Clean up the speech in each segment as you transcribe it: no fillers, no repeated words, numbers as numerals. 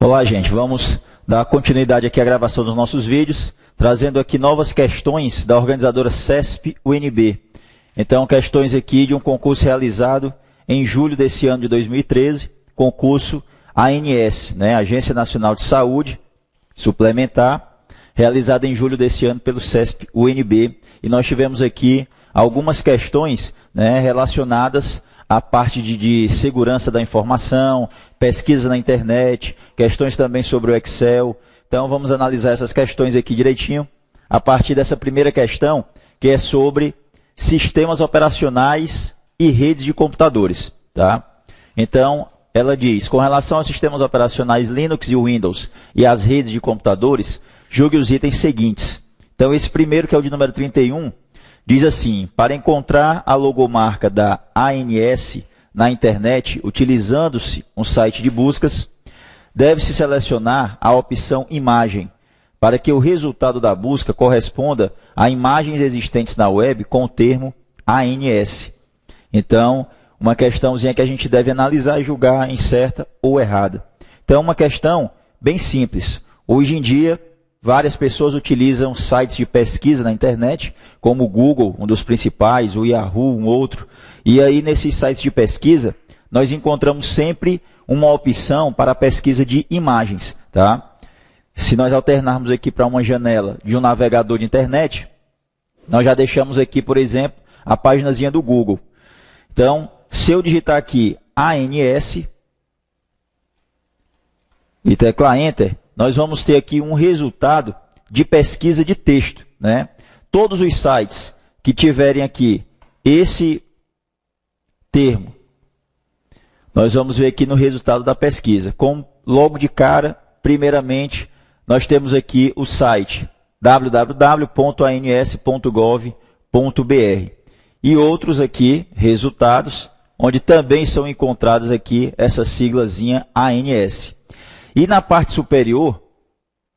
Olá, gente. Vamos dar continuidade aqui à gravação dos nossos vídeos, trazendo aqui novas questões da organizadora CESP-UNB. Então, questões aqui de um concurso realizado em julho desse ano de 2013, concurso ANS, né, Agência Nacional de Saúde Suplementar, realizado em julho desse ano pelo CESP-UNB. E nós tivemos aqui algumas questões, né, relacionadas à parte de segurança da informação, pesquisa na internet, questões também sobre o Excel. Então vamos analisar essas questões aqui direitinho, a partir dessa primeira questão, que é sobre sistemas operacionais e redes de computadores. Tá? Então, ela diz, com relação aos sistemas operacionais Linux e Windows e as redes de computadores, julgue os itens seguintes. Então, esse primeiro, que é o de número 31, diz assim: para encontrar a logomarca da ANS na internet, utilizando-se um site de buscas, deve-se selecionar a opção imagem, para que o resultado da busca corresponda a imagens existentes na web com o termo ANS. Então, uma questãozinha que a gente deve analisar e julgar em certa ou errada. Então, uma questão bem simples. Hoje em dia, várias pessoas utilizam sites de pesquisa na internet, como o Google, um dos principais, o Yahoo, um outro. E aí, nesses sites de pesquisa, nós encontramos sempre uma opção para a pesquisa de imagens. Tá? Se nós alternarmos aqui para uma janela de um navegador de internet, nós já deixamos aqui, por exemplo, a paginazinha do Google. Então, se eu digitar aqui ANS e teclar Enter, nós vamos ter aqui um resultado de pesquisa de texto, né? Todos os sites que tiverem aqui esse termo, nós vamos ver aqui no resultado da pesquisa. Logo de cara, primeiramente, nós temos aqui o site www.ans.gov.br e outros aqui, resultados, onde também são encontradas aqui essa siglazinha ANS. E na parte superior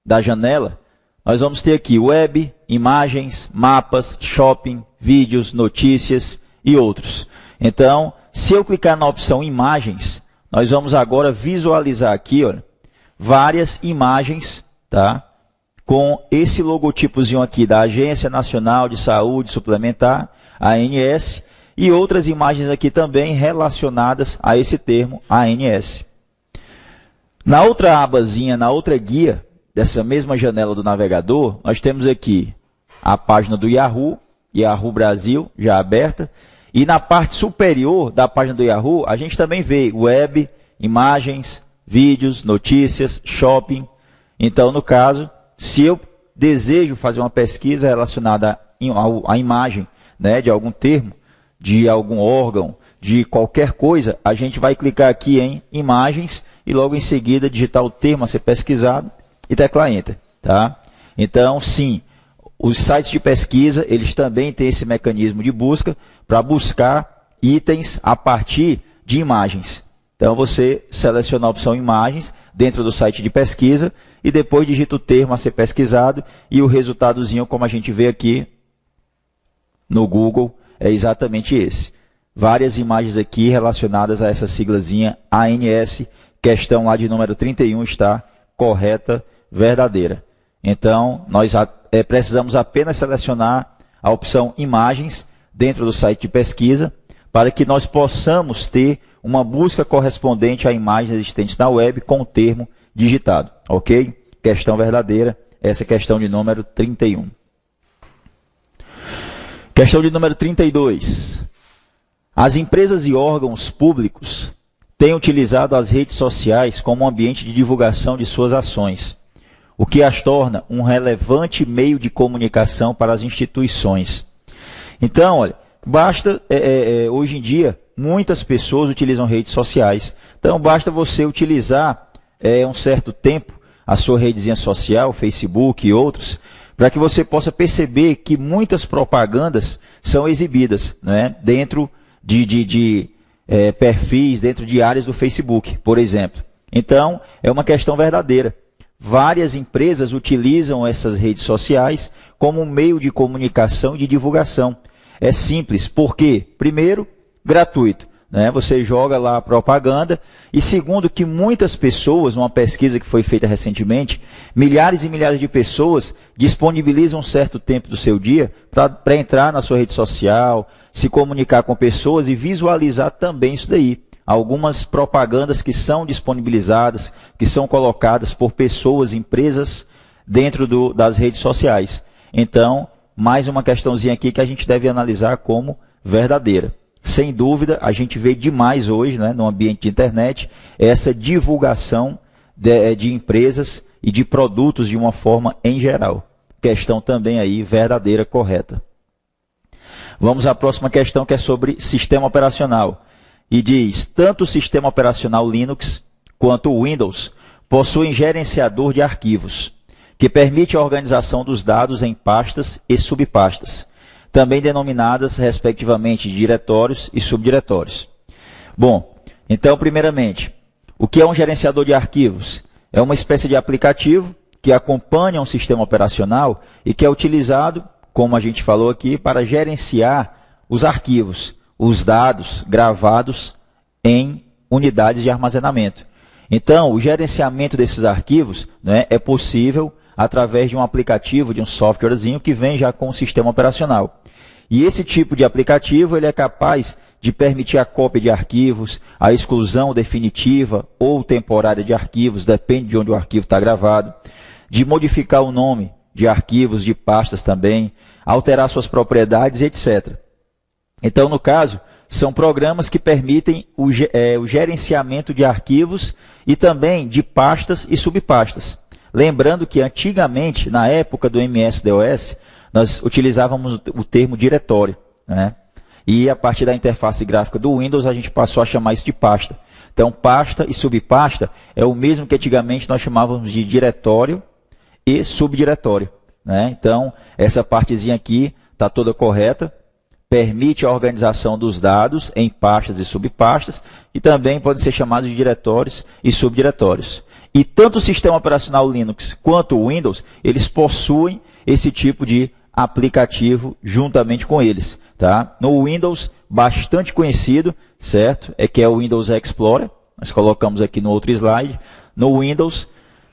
da janela, nós vamos ter aqui web, imagens, mapas, shopping, vídeos, notícias e outros. Então, se eu clicar na opção imagens, nós vamos agora visualizar aqui, olha, várias imagens, tá? Com esse logotipozinho aqui da Agência Nacional de Saúde Suplementar, ANS, e outras imagens aqui também relacionadas a esse termo ANS. Na outra abazinha, na outra guia dessa mesma janela do navegador, nós temos aqui a página do Yahoo, Yahoo Brasil, já aberta. E na parte superior da página do Yahoo, a gente também vê web, imagens, vídeos, notícias, shopping. Então, no caso, se eu desejo fazer uma pesquisa relacionada à imagem, né, de algum termo, de algum órgão, de qualquer coisa, a gente vai clicar aqui em imagens e logo em seguida digitar o termo a ser pesquisado e teclar Enter. Tá? Então, sim, os sites de pesquisa, eles também têm esse mecanismo de busca para buscar itens a partir de imagens. Então, você seleciona a opção imagens dentro do site de pesquisa e depois digita o termo a ser pesquisado e o resultadozinho, como a gente vê aqui no Google, é exatamente esse. Várias imagens aqui relacionadas a essa siglazinha ANS, questão lá de número 31 está correta, verdadeira. Então, nós precisamos apenas selecionar a opção imagens dentro do site de pesquisa para que nós possamos ter uma busca correspondente a imagens existentes na web com o termo digitado. Ok? Questão verdadeira, essa é a questão de número 31. Questão de número 32. As empresas e órgãos públicos têm utilizado as redes sociais como ambiente de divulgação de suas ações, o que as torna um relevante meio de comunicação para as instituições. Então, olha, basta, hoje em dia, muitas pessoas utilizam redes sociais. Então, basta você utilizar um certo tempo a sua redezinha social, Facebook e outros, para que você possa perceber que muitas propagandas são exibidas, né, dentro de perfis, dentro de áreas do Facebook, por exemplo. Então, é uma questão verdadeira. Várias empresas utilizam essas redes sociais como um meio de comunicação e de divulgação. É simples, porque, primeiro, gratuito. né? Você joga lá a propaganda e segundo que muitas pessoas, numa pesquisa que foi feita recentemente, milhares e milhares de pessoas disponibilizam um certo tempo do seu dia para entrar na sua rede social, se comunicar com pessoas e visualizar também isso daí. Algumas propagandas que são disponibilizadas, que são colocadas por pessoas, empresas, dentro das redes sociais. Então, mais uma questãozinha aqui que a gente deve analisar como verdadeira. Sem dúvida, a gente vê demais hoje, né, no ambiente de internet, essa divulgação de empresas e de produtos de uma forma em geral. Questão também aí verdadeira, correta. Vamos à próxima questão, que é sobre sistema operacional. E diz, tanto o sistema operacional Linux quanto o Windows possuem gerenciador de arquivos, que permite a organização dos dados em pastas e subpastas, também denominadas, respectivamente, de diretórios e subdiretórios. Bom, então, primeiramente, o que é um gerenciador de arquivos? É uma espécie de aplicativo que acompanha um sistema operacional e que é utilizado, como a gente falou aqui, para gerenciar os arquivos, os dados gravados em unidades de armazenamento. Então, o gerenciamento desses arquivos, né, é possível através de um aplicativo, de um softwarezinho que vem já com o sistema operacional. E esse tipo de aplicativo ele é capaz de permitir a cópia de arquivos, a exclusão definitiva ou temporária de arquivos, depende de onde o arquivo está gravado, de modificar o nome de arquivos, de pastas também, alterar suas propriedades, etc. Então, no caso, são programas que permitem o gerenciamento de arquivos e também de pastas e subpastas. Lembrando que antigamente, na época do MS-DOS, nós utilizávamos o termo diretório, né? E a partir da interface gráfica do Windows, a gente passou a chamar isso de pasta. Então, pasta e subpasta é o mesmo que antigamente nós chamávamos de diretório e subdiretório, né? Então, essa partezinha aqui está toda correta, permite a organização dos dados em pastas e subpastas, e também podem ser chamados de diretórios e subdiretórios. E tanto o sistema operacional Linux quanto o Windows, eles possuem esse tipo de aplicativo juntamente com eles. Tá? No Windows, bastante conhecido, certo? É que é o Windows Explorer. Nós colocamos aqui no outro slide. No Windows,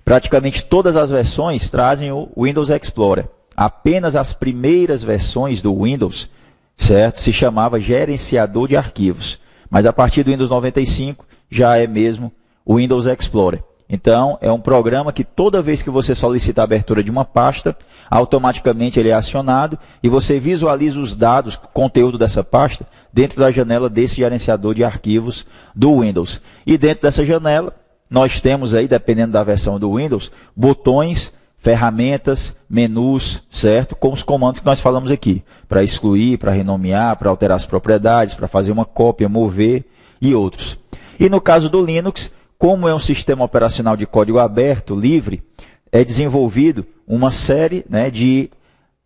praticamente todas as versões trazem o Windows Explorer. Apenas as primeiras versões do Windows, certo? Se chamava gerenciador de arquivos. Mas a partir do Windows 95 já é mesmo o Windows Explorer. Então, é um programa que toda vez que você solicita a abertura de uma pasta, automaticamente ele é acionado e você visualiza os dados, conteúdo dessa pasta, dentro da janela desse gerenciador de arquivos do Windows. E dentro dessa janela, nós temos aí, dependendo da versão do Windows, botões, ferramentas, menus, certo? Com os comandos que nós falamos aqui, para excluir, para renomear, para alterar as propriedades, para fazer uma cópia, mover e outros. E no caso do Linux, como é um sistema operacional de código aberto, livre, é desenvolvido uma série, né, de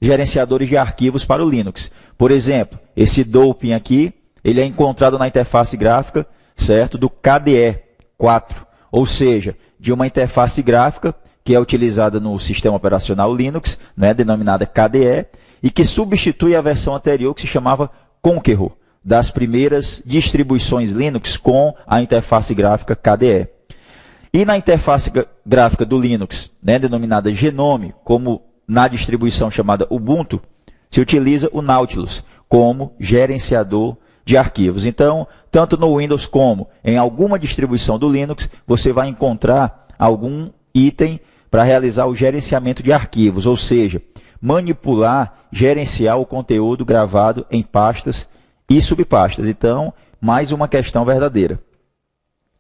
gerenciadores de arquivos para o Linux. Por exemplo, esse Dopin aqui, ele é encontrado na interface gráfica, certo, do KDE 4, ou seja, de uma interface gráfica que é utilizada no sistema operacional Linux, né, denominada KDE, e que substitui a versão anterior que se chamava Conqueror, das primeiras distribuições Linux com a interface gráfica KDE. E na interface gráfica do Linux, né, denominada Gnome, como na distribuição chamada Ubuntu, se utiliza o Nautilus como gerenciador de arquivos. Então, tanto no Windows como em alguma distribuição do Linux, você vai encontrar algum item para realizar o gerenciamento de arquivos, ou seja, manipular, gerenciar o conteúdo gravado em pastas e subpastas. Então, mais uma questão verdadeira.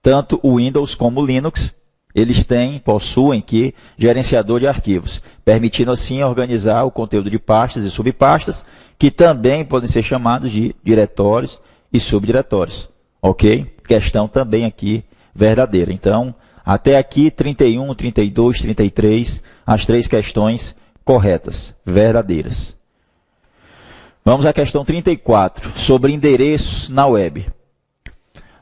Tanto o Windows como o Linux, eles possuem aqui gerenciador de arquivos, permitindo assim organizar o conteúdo de pastas e subpastas, que também podem ser chamados de diretórios e subdiretórios. Ok? Questão também aqui verdadeira. Então, até aqui 31, 32, 33, as três questões corretas, verdadeiras. Vamos à questão 34, sobre endereços na web.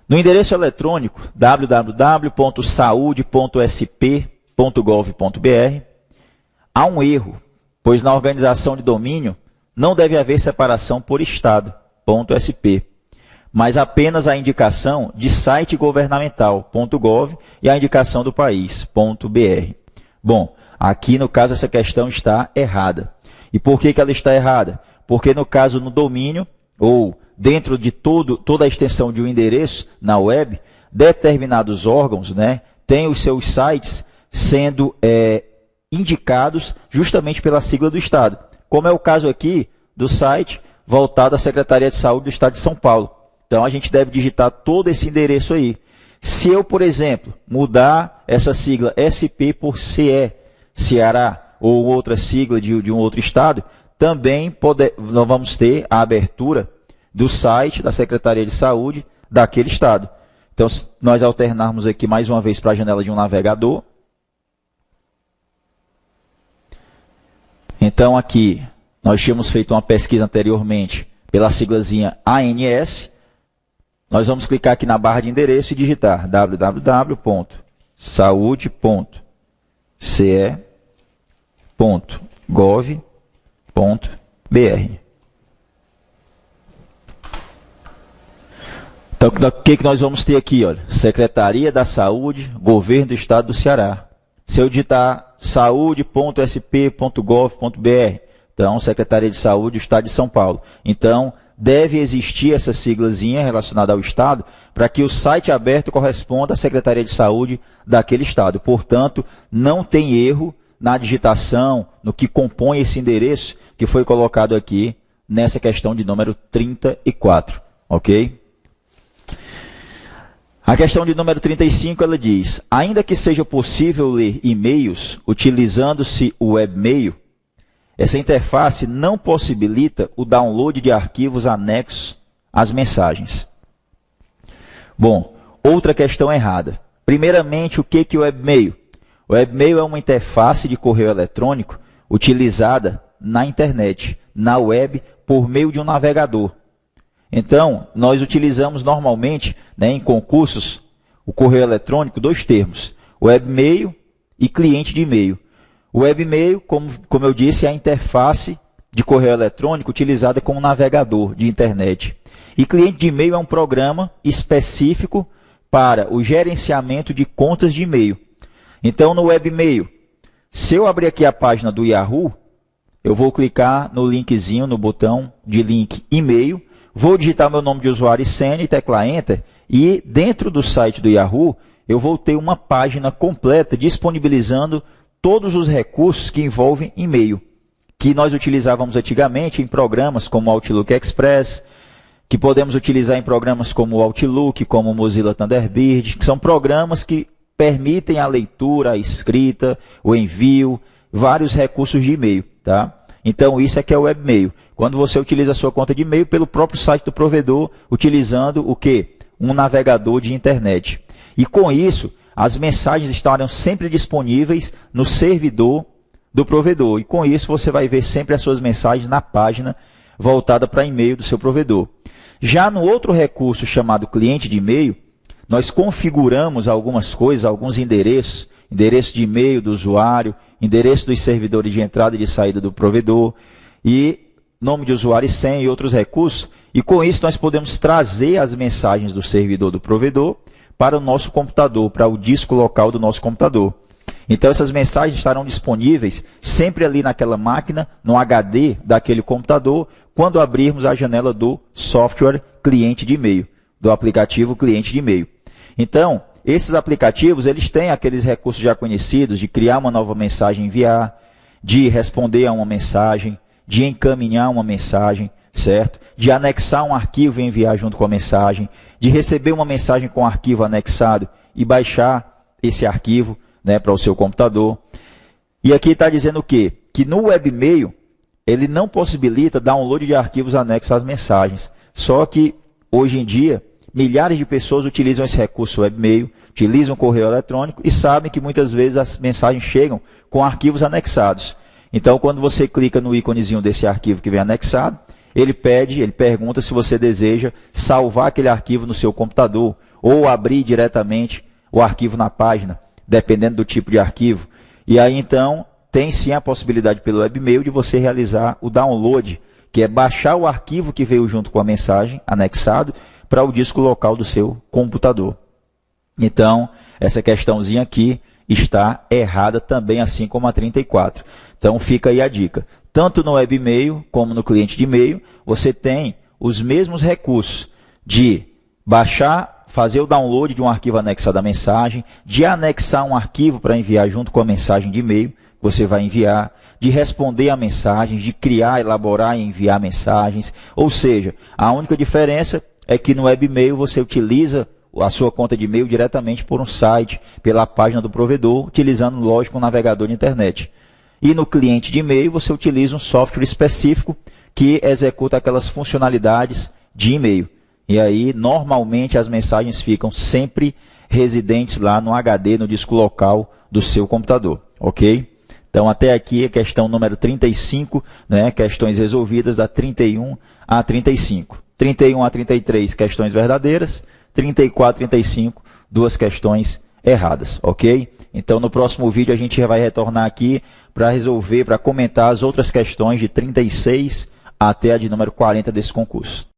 No endereço eletrônico www.saude.sp.gov.br, há um erro, pois na organização de domínio não deve haver separação por estado, .sp, mas apenas a indicação de site governamental.gov e a indicação do país.br. Bom, aqui no caso essa questão está errada. E por que ela está errada? Porque no caso no domínio, ou dentro de toda a extensão de um endereço na web, determinados órgãos, né, têm os seus sites sendo indicados justamente pela sigla do Estado. Como é o caso aqui do site voltado à Secretaria de Saúde do Estado de São Paulo. Então, a gente deve digitar todo esse endereço aí. Se eu, por exemplo, mudar essa sigla SP por CE, Ceará, ou outra sigla de um outro estado, também nós vamos ter a abertura do site da Secretaria de Saúde daquele estado. Então, se nós alternarmos aqui mais uma vez para a janela de um navegador. Então, aqui, nós tínhamos feito uma pesquisa anteriormente pela siglazinha ANS. Nós vamos clicar aqui na barra de endereço e digitar www.saude.ce.gov.br. Então, o que nós vamos ter aqui? Olha, Secretaria da Saúde, Governo do Estado do Ceará. Se eu digitar saude.sp.gov.br, então, Secretaria de Saúde do Estado de São Paulo. Então, deve existir essa siglazinha relacionada ao Estado para que o site aberto corresponda à Secretaria de Saúde daquele Estado. Portanto, não tem erro na digitação, no que compõe esse endereço que foi colocado aqui nessa questão de número 34. Ok? A questão de número 35, ela diz, ainda que seja possível ler e-mails utilizando-se o webmail, essa interface não possibilita o download de arquivos anexos às mensagens. Bom, outra questão errada. Primeiramente, o que é o webmail? O webmail é uma interface de correio eletrônico utilizada na internet, na web, por meio de um navegador. Então, nós utilizamos normalmente, né, em concursos, o correio eletrônico, dois termos, webmail e cliente de e-mail. O webmail, como eu disse, é a interface de correio eletrônico utilizada como navegador de internet. E cliente de e-mail é um programa específico para o gerenciamento de contas de e-mail. Então, no webmail, se eu abrir aqui a página do Yahoo, eu vou clicar no linkzinho, no botão de link e-mail, vou digitar meu nome de usuário e senha e teclar Enter, e dentro do site do Yahoo, eu vou ter uma página completa disponibilizando todos os recursos que envolvem e-mail, que nós utilizávamos antigamente em programas como o Outlook Express, que podemos utilizar em programas como o Outlook, como o Mozilla Thunderbird, que são programas que permitem a leitura, a escrita, o envio, vários recursos de e-mail. Tá? Então, isso é que é o webmail. Quando você utiliza a sua conta de e-mail pelo próprio site do provedor, utilizando o quê? Um navegador de internet. E com isso, as mensagens estarão sempre disponíveis no servidor do provedor. E com isso, você vai ver sempre as suas mensagens na página voltada para e-mail do seu provedor. Já no outro recurso chamado cliente de e-mail, nós configuramos algumas coisas, alguns endereços, endereço de e-mail do usuário, endereço dos servidores de entrada e de saída do provedor, e nome de usuário e senha e outros recursos. E com isso nós podemos trazer as mensagens do servidor do provedor para o nosso computador, para o disco local do nosso computador. Então essas mensagens estarão disponíveis sempre ali naquela máquina, no HD daquele computador, quando abrirmos a janela do software cliente de e-mail, do aplicativo cliente de e-mail. Então, esses aplicativos, eles têm aqueles recursos já conhecidos de criar uma nova mensagem e enviar, de responder a uma mensagem, de encaminhar uma mensagem, certo? De anexar um arquivo e enviar junto com a mensagem, de receber uma mensagem com arquivo anexado e baixar esse arquivo, né, para o seu computador. E aqui está dizendo o quê? Que no webmail, ele não possibilita download de arquivos anexos às mensagens. Só que, hoje em dia, milhares de pessoas utilizam esse recurso webmail, utilizam o correio eletrônico e sabem que muitas vezes as mensagens chegam com arquivos anexados. Então, quando você clica no íconezinho desse arquivo que vem anexado, ele pergunta se você deseja salvar aquele arquivo no seu computador ou abrir diretamente o arquivo na página, dependendo do tipo de arquivo. E aí, então, tem sim a possibilidade pelo webmail de você realizar o download, que é baixar o arquivo que veio junto com a mensagem, anexado, para o disco local do seu computador. Então, essa questãozinha aqui está errada também, assim como a 34. Então, fica aí a dica. Tanto no webmail como no cliente de e-mail, você tem os mesmos recursos de baixar, fazer o download de um arquivo anexado à mensagem, de anexar um arquivo para enviar junto com a mensagem de e-mail que você vai enviar, de responder a mensagens, de criar, elaborar e enviar mensagens. Ou seja, a única diferença é que no webmail você utiliza a sua conta de e-mail diretamente por um site, pela página do provedor, utilizando, lógico, um navegador de internet. E no cliente de e-mail você utiliza um software específico que executa aquelas funcionalidades de e-mail. E aí, normalmente, as mensagens ficam sempre residentes lá no HD, no disco local do seu computador, ok? Então, até aqui a questão número 35, né, questões resolvidas da 31 a 35. 31 a 33, questões verdadeiras. 34 a 35, duas questões erradas, ok? Então, no próximo vídeo, a gente já vai retornar aqui para resolver, para comentar as outras questões de 36 até a de número 40 desse concurso.